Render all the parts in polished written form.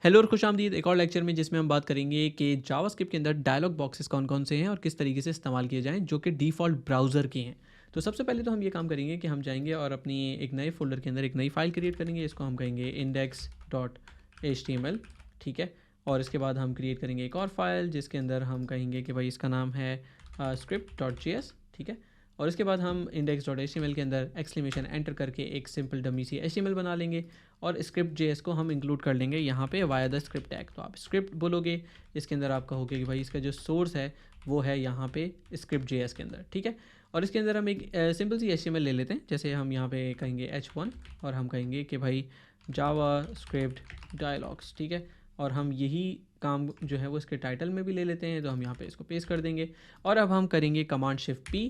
Hello और खुशामदीद एक और लेक्चर में जिसमें हम बात करेंगे कि जावास्क्रिप्ट के अंदर डायलॉग बॉक्सेस कौन कौन से हैं और किस तरीके से इस्तेमाल किए जाएं जो कि डिफ़ॉल्ट ब्राउज़र के हैं। तो सबसे पहले तो हम ये काम करेंगे कि हम जाएंगे और अपनी एक नए फ़ोल्डर के अंदर एक नई फ़ाइल क्रिएट करेंगे। इसको हम कहेंगे index.html, ठीक है। और इसके बाद हम क्रिएट करेंगे एक और फाइल जिसके अंदर हम कहेंगे कि भाई इसका नाम है script.js, ठीक है। और इसके बाद हम index.html के अंदर एक्सक्लेमेशन एंटर करके एक सिंपल डमी सी HTML बना लेंगे और स्क्रिप्ट JS को हम इंक्लूड कर लेंगे यहाँ पे वाया द स्क्रिप्ट टैग। तो आप स्क्रिप्ट बोलोगे, इसके अंदर आप कहोगे कि भाई इसका जो सोर्स है वो है यहाँ पे स्क्रिप्ट JS के अंदर, ठीक है। और इसके अंदर हम एक सिंपल सी HTML ले लेते हैं, जैसे हम यहाँ पे कहेंगे h1 और हम कहेंगे कि भाई JavaScript Dialogs, ठीक है। और हम यही काम जो है वो इसके टाइटल में भी ले लेते हैं, तो हम यहाँ पे इसको पेस्ट कर देंगे। और अब हम करेंगे कमांड शिफ्ट P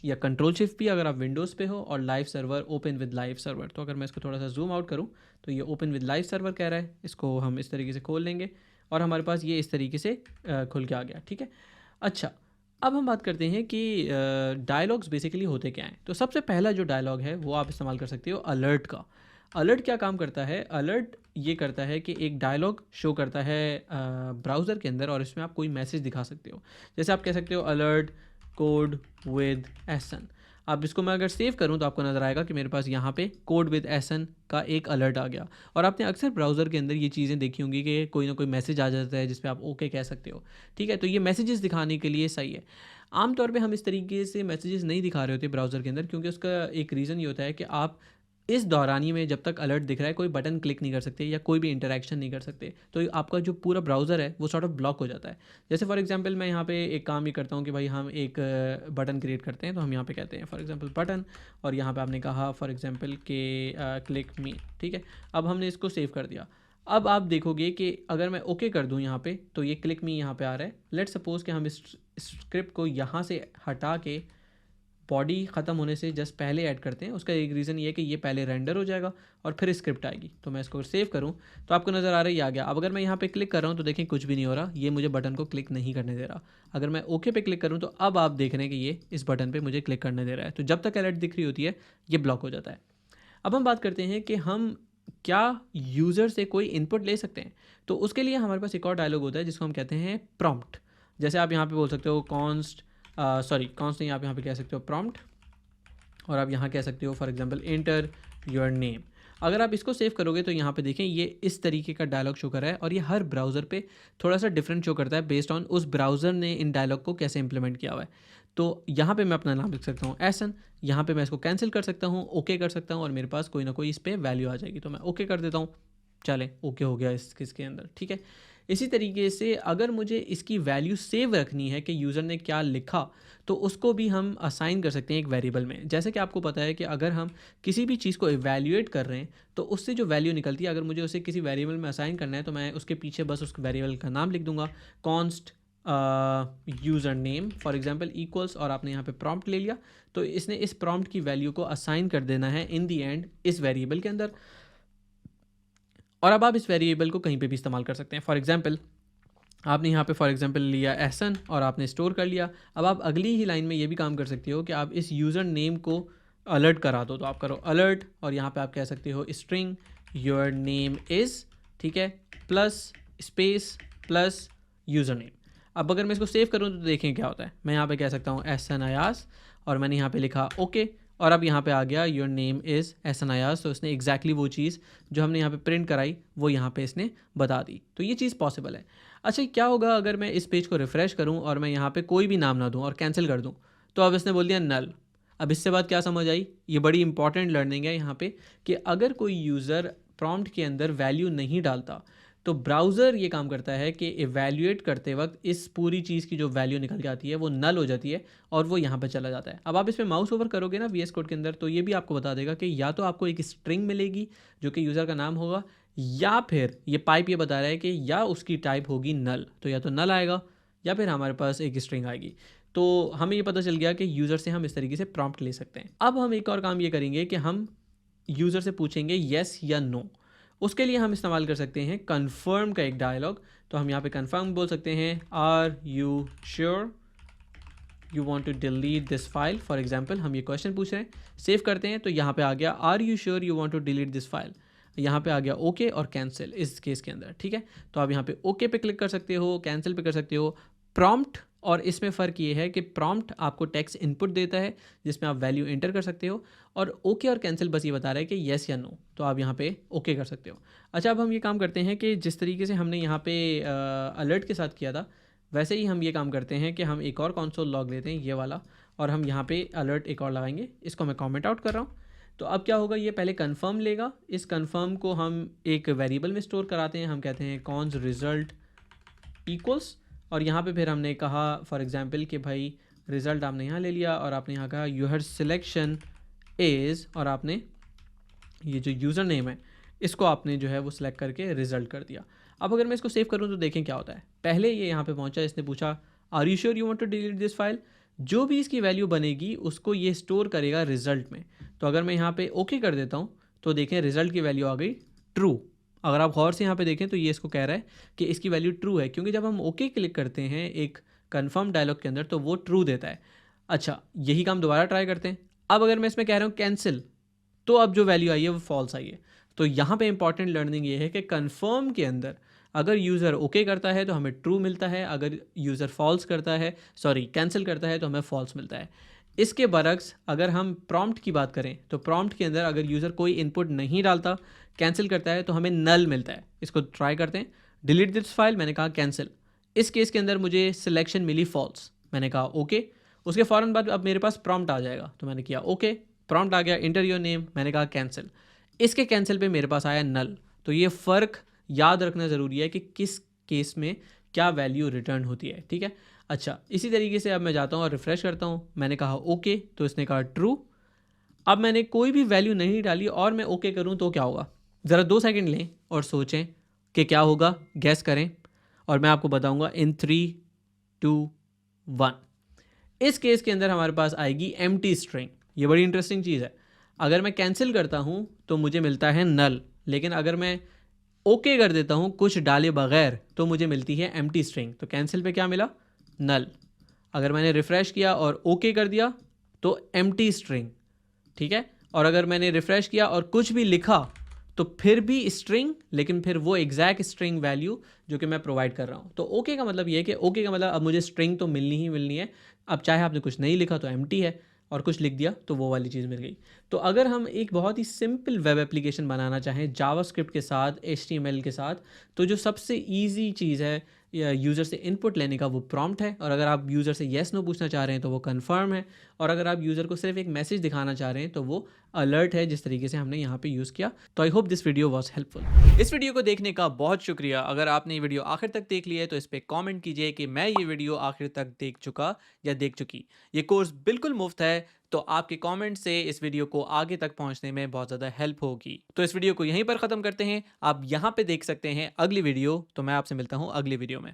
या कंट्रोल शिफ्ट P अगर आप विंडोज़ पे हो, और live server open with live server. तो अगर मैं इसको थोड़ा सा जूम आउट करूँ तो ये ओपन विद लाइव सर्वर कह रहा है, इसको हम इस तरीके से खोल लेंगे और हमारे पास ये इस तरीके से खुल के आ गया, ठीक है। अच्छा, अब हम बात करते हैं कि डायलॉग्स बेसिकली होते क्या हैं। तो सबसे पहला जो डायलॉग है वो आप इस्तेमाल कर सकते हो अलर्ट का। अलर्ट क्या काम करता है? अलर्ट ये करता है कि एक डायलॉग शो करता है ब्राउज़र के अंदर और इसमें आप कोई मैसेज दिखा सकते हो। जैसे आप कह सकते हो अलर्ट कोड विद एहसन। अब इसको मैं अगर सेव करूं तो आपको नज़र आएगा कि मेरे पास यहाँ पे कोड विद एहसन का एक अलर्ट आ गया। और आपने अक्सर ब्राउज़र के अंदर ये चीज़ें देखी होंगी कि कोई ना कोई मैसेज आ जाता है जिस पे आप ओके कह सकते हो, ठीक है। तो ये मैसेजेस दिखाने के लिए सही है। आमतौर पे हम इस तरीके से मैसेजेस नहीं दिखा रहे होते ब्राउज़र के अंदर, क्योंकि उसका एक रीज़न ये होता है कि आप इस दौरानी में जब तक अलर्ट दिख रहा है कोई बटन क्लिक नहीं कर सकते या कोई भी इंटरेक्शन नहीं कर सकते, तो आपका जो पूरा ब्राउज़र है वो सॉर्ट ऑफ ब्लॉक हो जाता है। जैसे फॉर एग्जांपल मैं यहाँ पे एक काम ये करता हूँ कि भाई हम एक बटन क्रिएट करते हैं, तो हम यहाँ पे कहते हैं फॉर एग्जांपल बटन, और यहाँ पे आपने कहा फॉर एग्जांपल के क्लिक मी, ठीक है। अब हमने इसको सेव कर दिया। अब आप देखोगे कि अगर मैं ओके कर दूँ यहाँ पे तो ये क्लिक मी यहाँ पे आ रहा है। लेट्स सपोज़ कि हम इस स्क्रिप्ट को यहाँ से हटा के बॉडी ख़त्म होने से जस्ट पहले ऐड करते हैं। उसका एक रीज़न ये है कि ये पहले रेंडर हो जाएगा और फिर स्क्रिप्ट आएगी। तो मैं इसको सेव करूं तो आपको नज़र आ रहा है ये आ गया। अब अगर मैं यहाँ पे क्लिक कर रहा हूँ तो देखें कुछ भी नहीं हो रहा, ये मुझे बटन को क्लिक नहीं करने दे रहा। अगर मैं ओके पे क्लिक करूँ तो अब आप देख रहे हैं कि ये इस बटन पर मुझे क्लिक करने दे रहा है। तो जब तक अलर्ट दिख रही होती है ये ब्लॉक हो जाता है। अब हम बात करते हैं कि हम क्या यूज़र से कोई इनपुट ले सकते हैं। तो उसके लिए हमारे पास एक और डायलॉग होता है जिसको हम कहते हैं प्रॉम्प्ट। जैसे आप यहाँ पे बोल सकते हो कॉन्स्ट नहीं, आप यहाँ पे कह सकते हो प्रॉम्प्ट, और आप यहाँ कह सकते हो for example enter your name. अगर आप इसको सेव करोगे तो यहाँ पे देखें ये इस तरीके का डायलॉग शो कर रहा है, और ये हर ब्राउज़र पे थोड़ा सा डिफरेंट शो करता है बेस्ड ऑन उस ब्राउज़र ने इन डायलॉग को कैसे इंप्लीमेंट किया हुआ है। तो यहाँ पे मैं अपना नाम लिख सकता हूँ एहसन, यहाँ पे मैं इसको कैंसिल कर सकता हूँ, ओके कर सकता हूँ, और मेरे पास कोई ना कोई इस पर वैल्यू आ जाएगी। तो मैं ओके कर देता हूँ, चले ओके हो गया इसके अंदर, ठीक है। इसी तरीके से अगर मुझे इसकी वैल्यू सेव रखनी है कि यूज़र ने क्या लिखा, तो उसको भी हम असाइन कर सकते हैं एक वेरिएबल में। जैसे कि आपको पता है कि अगर हम किसी भी चीज़ को इवैल्यूएट कर रहे हैं तो उससे जो वैल्यू निकलती है, अगर मुझे उसे किसी वेरिएबल में असाइन करना है तो मैं उसके पीछे बस उस वेरिएबल का नाम लिख दूंगा, const user name for example equals, और आपने यहाँ पे प्रॉम्प्ट ले लिया। तो इसने इस प्रॉम्प्ट की वैल्यू को असाइन कर देना है इन दी एंड इस वेरिएबल के अंदर। और अब आप इस वेरिएबल को कहीं पे भी इस्तेमाल कर सकते हैं। फॉर एग्जांपल आपने यहाँ पे फॉर एग्जांपल लिया एहसन और आपने स्टोर कर लिया। अब आप अगली ही लाइन में ये भी काम कर सकते हो कि आप इस यूज़र नेम को अलर्ट करा दो। तो आप करो अलर्ट और यहाँ पे आप कह सकते हो स्ट्रिंग योर नेम इज़, ठीक है, plus space plus user name. अब अगर मैं इसको सेव करूँ तो देखें क्या होता है। मैं यहाँ पे कह सकता हूँ एहसन अयास और मैंने यहाँ पे लिखा ओके, और अब यहाँ पे आ गया your name is Ehsan Ayas. तो इसने एग्जैक्टली वो चीज़ जो हमने यहाँ पे प्रिंट कराई वो यहाँ पे इसने बता दी। तो ये चीज़ पॉसिबल है। अच्छा, क्या होगा अगर मैं इस पेज को रिफ़्रेश करूँ और मैं यहाँ पे कोई भी नाम ना दूँ और कैंसिल कर दूँ? तो अब इसने बोल दिया नल। अब इससे बात क्या समझ आई? ये बड़ी इंपॉर्टेंट लर्निंग है यहाँ पे कि अगर कोई यूज़र प्रॉम्प्ट के अंदर वैल्यू नहीं डालता तो ब्राउज़र ये काम करता है कि इवैल्यूएट करते वक्त इस पूरी चीज़ की जो वैल्यू निकल के आती है वो नल हो जाती है और वो यहाँ पे चला जाता है। अब आप इस पर माउस ओवर करोगे ना VS कोड के अंदर, तो ये भी आपको बता देगा कि या तो आपको एक स्ट्रिंग मिलेगी जो कि यूज़र का नाम होगा, या फिर ये पाइप ये बता रहा है कि या उसकी टाइप होगी नल। तो या तो नल आएगा या फिर हमारे पास एक स्ट्रिंग आएगी। तो हमें ये पता चल गया कि यूज़र से हम इस तरीके से प्रॉम्प्ट ले सकते हैं। अब हम एक और काम ये करेंगे कि हम यूज़र से पूछेंगे येस या नो। उसके लिए हम इस्तेमाल कर सकते हैं कन्फर्म का एक डायलॉग। तो हम यहाँ पे कन्फर्म बोल सकते हैं are you sure you want to delete this file. For example हम ये क्वेश्चन पूछ रहे हैं, सेव करते हैं तो यहाँ पे आ गया are you sure you want to delete this file. यहाँ पे आ गया ओके और कैंसिल इस केस के अंदर, ठीक है। तो आप यहाँ पे ओके पे क्लिक कर सकते हो, कैंसिल पे कर सकते हो। प्रॉम्प्ट और इसमें फ़र्क ये है कि प्रॉम्प्ट आपको टेक्स्ट इनपुट देता है जिसमें आप वैल्यू एंटर कर सकते हो, और ओके और कैंसिल बस ये बता रहा है कि येस या नो, तो आप यहाँ पे ओके कर सकते हो। अच्छा, अब हम ये काम करते हैं कि जिस तरीके से हमने यहाँ पे अलर्ट के साथ किया था, वैसे ही हम ये काम करते हैं कि हम एक और कंसोल लॉग लेते हैं, ये वाला, और हम यहाँ पे अलर्ट एक और लगाएंगे। इसको मैं कमेंट आउट कर रहा हूँ। तो अब क्या होगा, ये पहले कंफर्म लेगा, इस कंफर्म को हम एक वेरिएबल में स्टोर कराते हैं, हम कहते हैं कॉन्स रिजल्ट इक्वल्स, और यहाँ पे फिर हमने कहा फॉर एग्जांपल कि भाई रिज़ल्ट आपने यहाँ ले लिया और आपने यहाँ कहा यूर सिलेक्शन इज़, और आपने ये जो यूज़र नेम है इसको आपने जो है वो सिलेक्ट करके रिज़ल्ट कर दिया। अब अगर मैं इसको सेव करूँ तो देखें क्या होता है। पहले ये यहाँ पे पहुँचा, इसने पूछा are you sure you want to delete this file. जो भी इसकी वैल्यू बनेगी उसको ये स्टोर करेगा रिज़ल्ट में। तो अगर मैं यहाँ पे ओके कर देता हूँ तो देखें रिज़ल्ट की वैल्यू आ गई ट्रू। अगर आप गौर से यहाँ पे देखें तो ये इसको कह रहा है कि इसकी वैल्यू ट्रू है, क्योंकि जब हम ओके क्लिक करते हैं एक कन्फर्म डायलॉग के अंदर तो वो ट्रू देता है। अच्छा, यही काम दोबारा ट्राई करते हैं। अब अगर मैं इसमें कह रहा हूँ कैंसिल, तो अब जो वैल्यू आई है वो फॉल्स आई है। तो यहाँ पे इंपॉर्टेंट लर्निंग ये है कि कन्फर्म के अंदर अगर यूज़र ओके करता है तो हमें ट्रू मिलता है, अगर यूज़र फॉल्स करता है, सॉरी कैंसिल करता है, तो हमें फॉल्स मिलता है। इसके बरक्स अगर हम प्रॉम्प्ट की बात करें तो प्रॉम्प्ट के अंदर अगर यूज़र कोई इनपुट नहीं डालता, कैंसिल करता है, तो हमें नल मिलता है। इसको ट्राई करते हैं। डिलीट दिस फाइल, मैंने कहा कैंसिल। इस केस के अंदर मुझे सिलेक्शन मिली फॉल्स, मैंने कहा ओके। उसके फ़ौरन बाद अब मेरे पास प्रॉम्प्ट आ जाएगा, तो मैंने किया ओके, प्रॉम्प्ट आ गया इंटर योर नेम, मैंने कहा कैंसिल। इसके कैंसिल पे मेरे पास आया नल। तो ये फ़र्क याद रखना ज़रूरी है कि किस केस में क्या वैल्यू रिटर्न होती है, ठीक है। अच्छा, इसी तरीके से अब मैं जाता हूँ और रिफ़्रेश करता हूँ, मैंने कहा ओके, तो इसने कहा ट्रू। अब मैंने कोई भी वैल्यू नहीं डाली और मैं ओके करूँ तो क्या होगा? ज़रा 2 सेकंड लें और सोचें कि क्या होगा, गैस करें, और मैं आपको बताऊंगा इन 3, 2, 1। इस केस के अंदर हमारे पास आएगी एम्प्टी स्ट्रिंग। ये बड़ी इंटरेस्टिंग चीज़ है। अगर मैं कैंसिल करता हूँ तो मुझे मिलता है नल, लेकिन अगर मैं ओके कर देता हूँ कुछ डाले बगैर तो मुझे मिलती है एम्प्टी स्ट्रिंग। तो कैंसिल पे क्या मिला? नल। अगर मैंने रिफ़्रेश किया और ओके कर दिया तो एम्प्टी स्ट्रिंग, ठीक है। और अगर मैंने रिफ़्रेश किया और कुछ भी लिखा तो फिर भी स्ट्रिंग, लेकिन फिर वो एग्जैक्ट स्ट्रिंग वैल्यू जो कि मैं प्रोवाइड कर रहा हूँ। तो ओके का मतलब ये है कि ओके का मतलब अब मुझे स्ट्रिंग तो मिलनी ही मिलनी है। अब चाहे आपने कुछ नहीं लिखा तो एम्प्टी है, और कुछ लिख दिया तो वो वाली चीज़ मिल गई। तो अगर हम एक बहुत ही सिंपल वेब एप्लीकेशन बनाना चाहें जावास्क्रिप्ट के साथ, HTML के साथ, तो जो सबसे ईजी चीज़ है या यूज़र से इनपुट लेने का वो प्रॉम्प्ट है। और अगर आप यूज़र से येस नो पूछना चाह रहे हैं तो वो कन्फर्म है। और अगर आप यूज़र को सिर्फ एक मैसेज दिखाना चाह रहे हैं तो वो अलर्ट है, जिस तरीके से हमने यहाँ पे यूज़ किया। तो I hope this video was helpful. इस वीडियो को देखने का बहुत शुक्रिया। अगर आपने ये वीडियो आखिर तक देख लिया है तो इस पर कॉमेंट कीजिए कि मैं ये वीडियो आखिर तक देख चुका या देख चुकी। ये कोर्स बिल्कुल मुफ्त है, तो आपके कमेंट से इस वीडियो को आगे तक पहुंचने में बहुत ज़्यादा हेल्प होगी। तो इस वीडियो को यहीं पर ख़त्म करते हैं। आप यहाँ पे देख सकते हैं अगली वीडियो। तो मैं आपसे मिलता हूँ अगली वीडियो में।